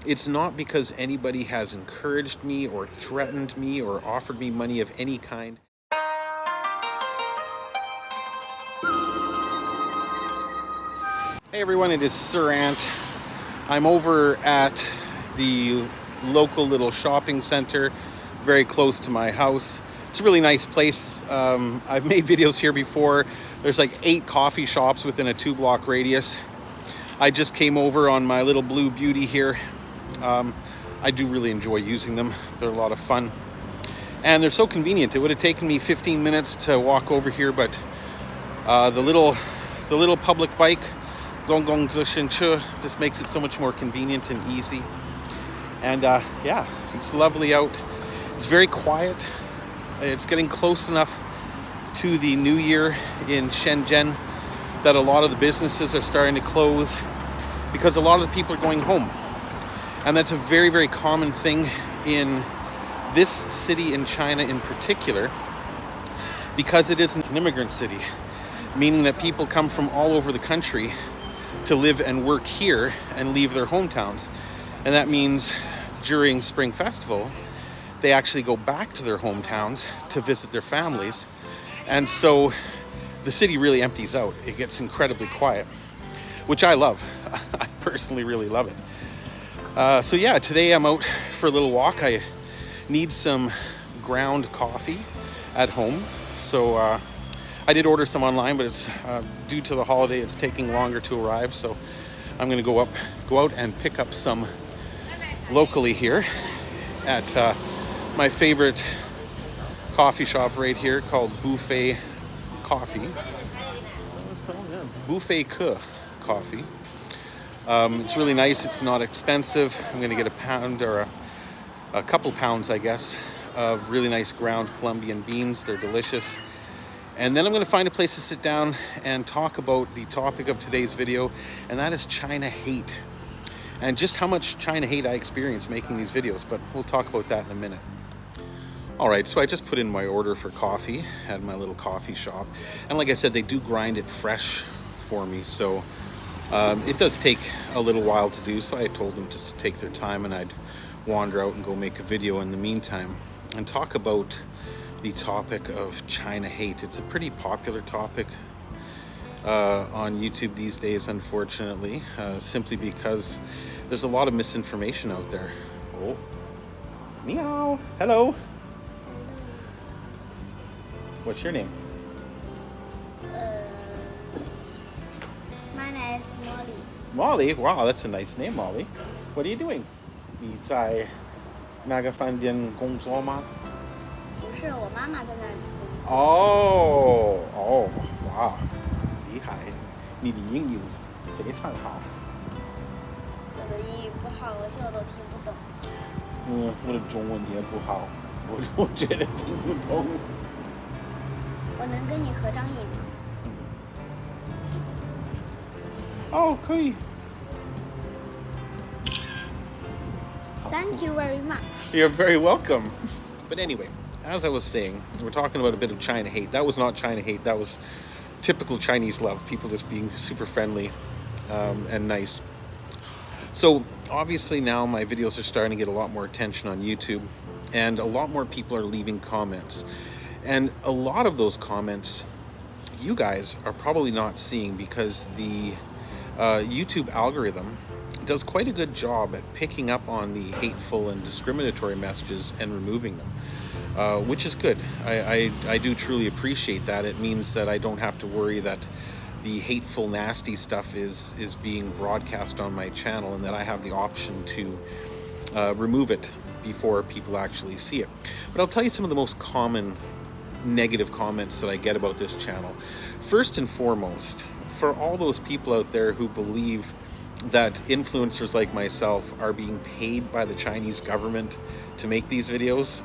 It's not because anybody has encouraged me or threatened me or offered me money of any kind. Hey everyone, it is Sir Ant. I'm over at the local little shopping center very close to my house. It's a really nice place. I've made videos here before. There's like 8 coffee shops within a 2-block radius. I just came over on my little blue beauty here. I do really enjoy using them. They're a lot of fun. And they're so convenient. It would have taken me 15 minutes to walk over here, but the little public bike, this makes it so much more convenient and easy. And yeah, it's lovely out. It's very quiet. It's getting close enough to the new year in Shenzhen that a lot of the businesses are starting to close because a lot of the people are going home. And that's a very, very common thing in this city in China in particular, because it isn't an immigrant city, meaning that people come from all over the country to live and work here and leave their hometowns. And that means during Spring Festival, they actually go back to their hometowns to visit their families. And so the city really empties out. It gets incredibly quiet, which I love. I personally really love it. So yeah, today I'm out for a little walk. I need some ground coffee at home. So I did order some online, but it's due to the holiday, it's taking longer to arrive. So I'm gonna go out and pick up some locally here at my favorite coffee shop right here called Buffet Coffee. Buffet Coffee. It's really nice. It's not expensive. I'm going to get a pound or a couple pounds, I guess, of really nice ground Colombian beans. They're delicious. And then I'm going to find a place to sit down and talk about the topic of today's video, and that is China hate. And just how much China hate I experience making these videos, but we'll talk about that in a minute. All right, so I just put in my order for coffee at my little coffee shop. And like I said, they do grind it fresh for me, so it does take a little while to do, so I told them just to take their time and I'd wander out and go make a video in the meantime and talk about the topic of China hate. It's a pretty popular topic on YouTube these days, unfortunately, simply because there's a lot of misinformation out there. Oh, meow, hello. What's your name? My name is Molly. Molly? Wow, that's a nice name, Molly. What are you doing? 你在那个饭店工作吗？不是，我妈妈在那里工作。哦，哇，厉害！你的英语非常好。我的英语不好，有些我都听不懂。我的中文也不好，我觉得听不懂。我能跟你合张影吗？哦，可以。Thank you very much. You're very welcome. But anyway, as I was saying, we're talking about a bit of China hate. That was not China hate. That was typical Chinese love. People just being super friendly and nice. So obviously now my videos are starting to get a lot more attention on YouTube, and a lot more people are leaving comments. And a lot of those comments you guys are probably not seeing because the YouTube algorithm does quite a good job at picking up on the hateful and discriminatory messages and removing them, which is good. I do truly appreciate that. It means that I don't have to worry that the hateful, nasty stuff is being broadcast on my channel, and that I have the option to remove it before people actually see it. But I'll tell you some of the most common negative comments that I get about this channel. First and foremost, for all those people out there who believe that influencers like myself are being paid by the Chinese government to make these videos,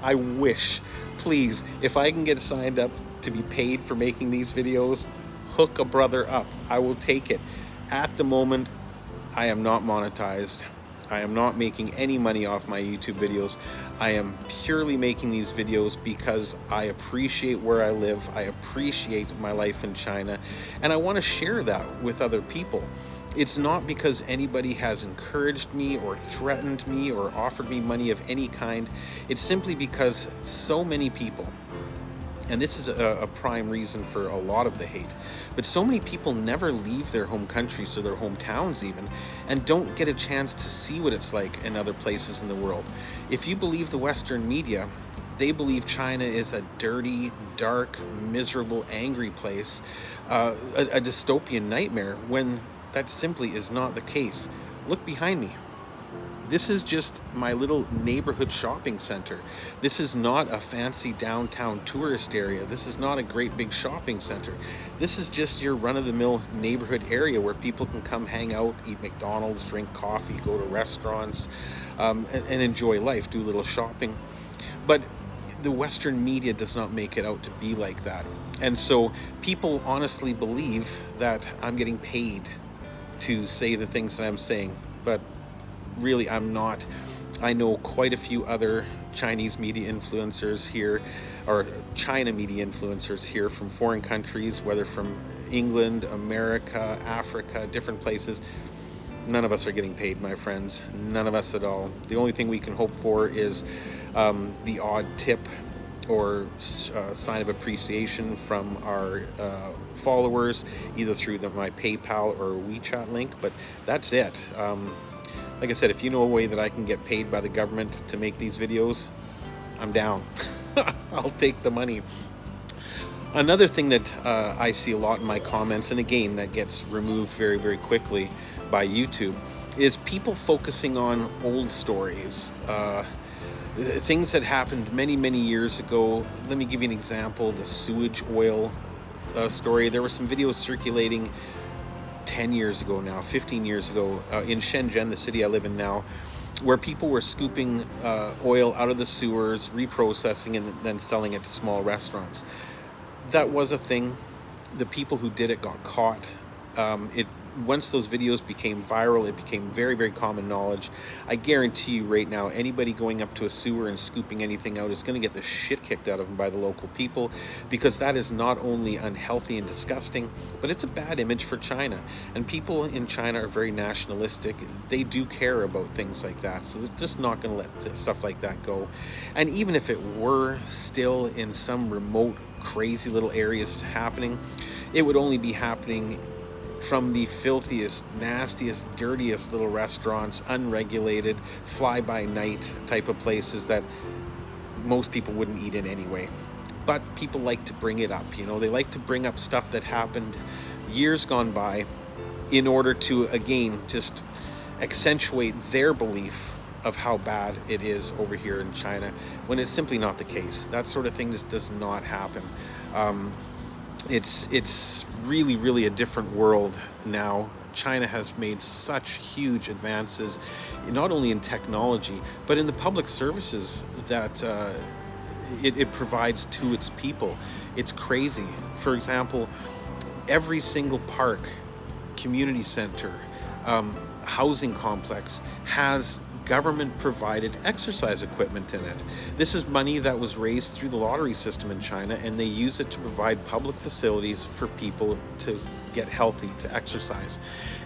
I wish, please, if I can get signed up to be paid for making these videos, hook a brother up. I will take it. At the moment, I am not monetized. I am not making any money off my YouTube videos. I am purely making these videos because I appreciate where I live. I appreciate my life in China, and I want to share that with other people. It's not because anybody has encouraged me or threatened me or offered me money of any kind. It's simply because so many people, and this is a prime reason for a lot of the hate, but so many people never leave their home countries or their hometowns even, and don't get a chance to see what it's like in other places in the world. If you believe the Western media, they believe China is a dirty, dark, miserable, angry place, a dystopian nightmare, when that simply is not the case. Look behind me. This is just my little neighborhood shopping center. This is not a fancy downtown tourist area. This is not a great big shopping center. This is just your run-of-the-mill neighborhood area where people can come hang out, eat McDonald's, drink coffee, go to restaurants, and enjoy life, do a little shopping. But the Western media does not make it out to be like that. And so people honestly believe that I'm getting paid to say the things that I'm saying, but really I'm not. I know quite a few other Chinese media influencers here, or China media influencers here from foreign countries, whether from England, America, Africa, different places. None of us are getting paid, my friends. None of us at all. The only thing we can hope for is the odd tip or sign of appreciation from our followers, either through my PayPal or WeChat link, but that's it. Like I said, if you know a way that I can get paid by the government to make these videos, I'm down. I'll take the money. Another thing that I see a lot in my comments, and again, that gets removed very, very quickly by YouTube, is people focusing on old stories. Things that happened many, many years ago. Let me give you an example, the sewage oil story. There were some videos circulating 10 years ago now, 15 years ago, in Shenzhen, the city I live in now, where people were scooping oil out of the sewers, reprocessing, and then selling it to small restaurants. That was a thing. The people who did it got caught. Once those videos became viral, it became very, very common knowledge. I guarantee you right now, anybody going up to a sewer and scooping anything out is going to get the shit kicked out of them by the local people, because that is not only unhealthy and disgusting, but it's a bad image for China. And people in China are very nationalistic. They do care about things like that, so they're just not going to let stuff like that go. And even if it were still in some remote, crazy little areas happening, it would only be happening from the filthiest, nastiest, dirtiest little restaurants, unregulated, fly-by-night type of places that most people wouldn't eat in anyway. But people like to bring it up, you know, they like to bring up stuff that happened years gone by in order to, again, just accentuate their belief of how bad it is over here in China, when it's simply not the case. That sort of thing just does not happen. It's really, really a different world now. China has made such huge advances, not only in technology, but in the public services that it provides to its people. It's crazy. For example, every single park, community center, housing complex has government-provided exercise equipment in it. This is money that was raised through the lottery system in China, and they use it to provide public facilities for people to get healthy, to exercise.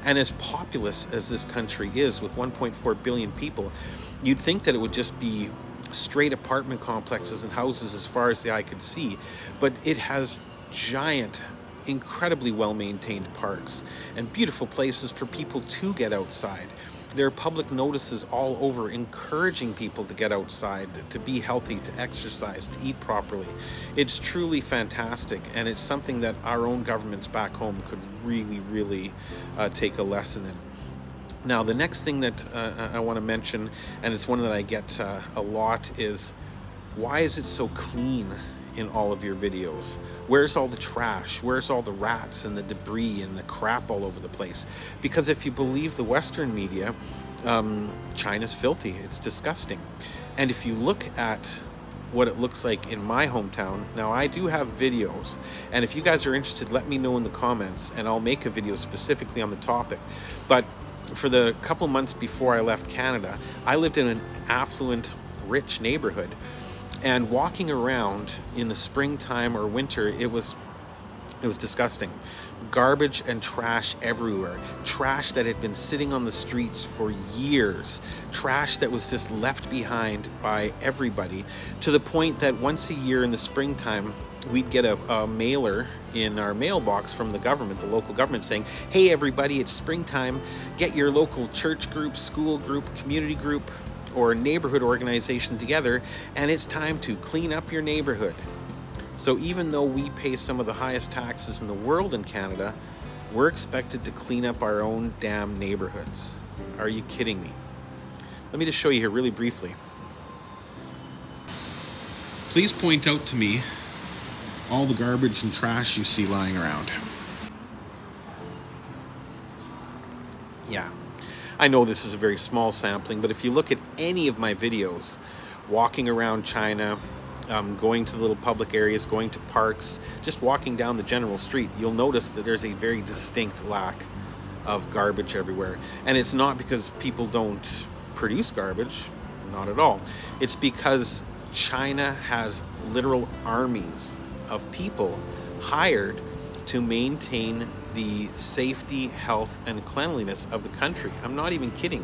And as populous as this country is, with 1.4 billion people, you'd think that it would just be straight apartment complexes and houses as far as the eye could see, but it has giant, incredibly well-maintained parks and beautiful places for people to get outside. There are public notices all over encouraging people to get outside, to be healthy, to exercise, to eat properly. It's truly fantastic, and it's something that our own governments back home could really, really take a lesson in. Now, the next thing that I want to mention, and it's one that I get a lot, is why is it so clean in all of your videos? Where's all the trash? Where's all the rats and the debris and the crap all over the place? Because if you believe the Western media, China's filthy. It's disgusting. And if you look at what it looks like in my hometown, now I do have videos, and if you guys are interested, let me know in the comments and I'll make a video specifically on the topic. But for the couple months before I left Canada, I lived in an affluent, rich neighborhood. And walking around in the springtime or winter, it was disgusting. Garbage and trash everywhere. Trash that had been sitting on the streets for years. Trash that was just left behind by everybody, to the point that once a year in the springtime, we'd get a mailer in our mailbox from the government, the local government, saying, hey everybody, it's springtime. Get your local church group, school group, community group, or neighborhood organization together, and it's time to clean up your neighborhood. So even though we pay some of the highest taxes in the world in Canada, we're expected to clean up our own damn neighborhoods. Are you kidding me? Let me just show you here really briefly. Please point out to me all the garbage and trash you see lying around. Yeah, I know this is a very small sampling, but if you look at any of my videos, walking around China, going to the little public areas, going to parks, just walking down the general street, you'll notice that there's a very distinct lack of garbage everywhere. And it's not because people don't produce garbage, not at all. It's because China has literal armies of people hired to maintain the safety, health, and cleanliness of the country. I'm not even kidding.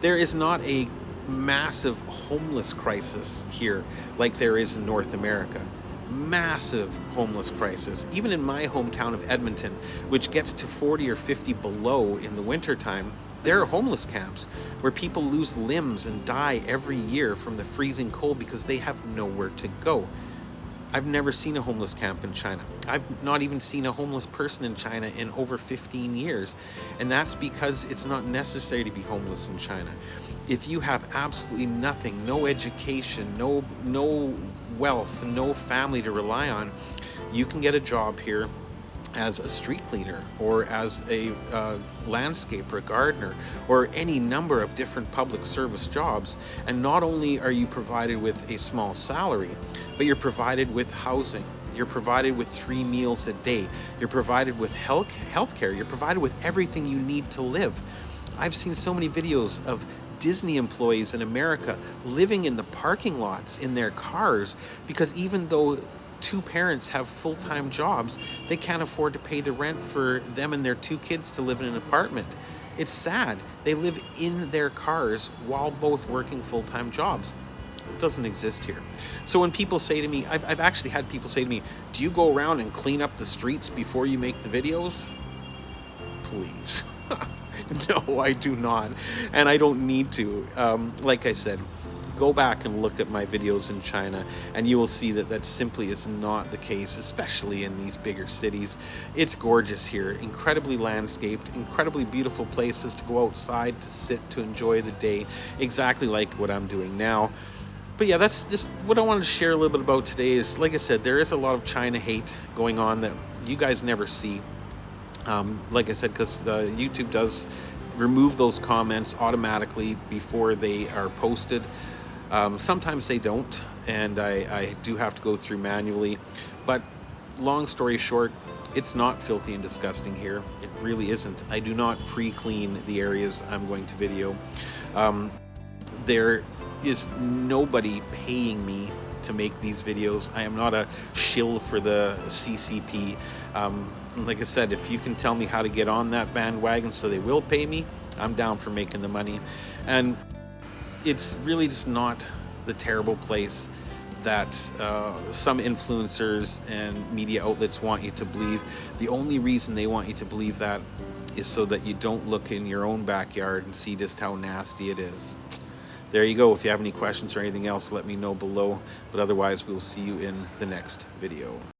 There is not a massive homeless crisis here like there is in North America. Massive homeless crisis. Even in my hometown of Edmonton, which gets to 40 or 50 below in the wintertime, there are homeless camps where people lose limbs and die every year from the freezing cold because they have nowhere to go. I've never seen a homeless camp in China. I've not even seen a homeless person in China in over 15 years. And that's because it's not necessary to be homeless in China. If you have absolutely nothing, no education, no wealth, no family to rely on, you can get a job here as a street cleaner or as a landscaper, a gardener, or any number of different public service jobs. And not only are you provided with a small salary, but you're provided with housing. You're provided with 3 meals a day. You're provided with health care. You're provided with everything you need to live. I've seen so many videos of Disney employees in America living in the parking lots in their cars because even though 2 parents have full-time jobs, they can't afford to pay the rent for them and their 2 kids to live in an apartment. It's sad. They live in their cars while both working full-time jobs. It doesn't exist here. So when people say to me, I've actually had people say to me, do you go around and clean up the streets before you make the videos? Please. No, I do not. And I don't need to. Like I said, go back and look at my videos in China and you will see that that simply is not the case, especially in these bigger cities. It's gorgeous here, incredibly landscaped, incredibly beautiful places to go outside, to sit, to enjoy the day, exactly like what I'm doing now. But yeah, that's just what I wanted to share a little bit about today. Is, like I said, there is a lot of China hate going on that you guys never see. Like I said, because YouTube does remove those comments automatically before they are posted. Sometimes they don't, and I do have to go through manually. But long story short, it's not filthy and disgusting here. It really isn't. I do not pre-clean the areas I'm going to video. There is nobody paying me to make these videos. I am not a shill for the CCP. Like I said, if you can tell me how to get on that bandwagon so they will pay me, I'm down for making the money. And it's really just not the terrible place that some influencers and media outlets want you to believe. The only reason they want you to believe that is so that you don't look in your own backyard and see just how nasty it is. There you go. If you have any questions or anything else, let me know below. But otherwise, we'll see you in the next video.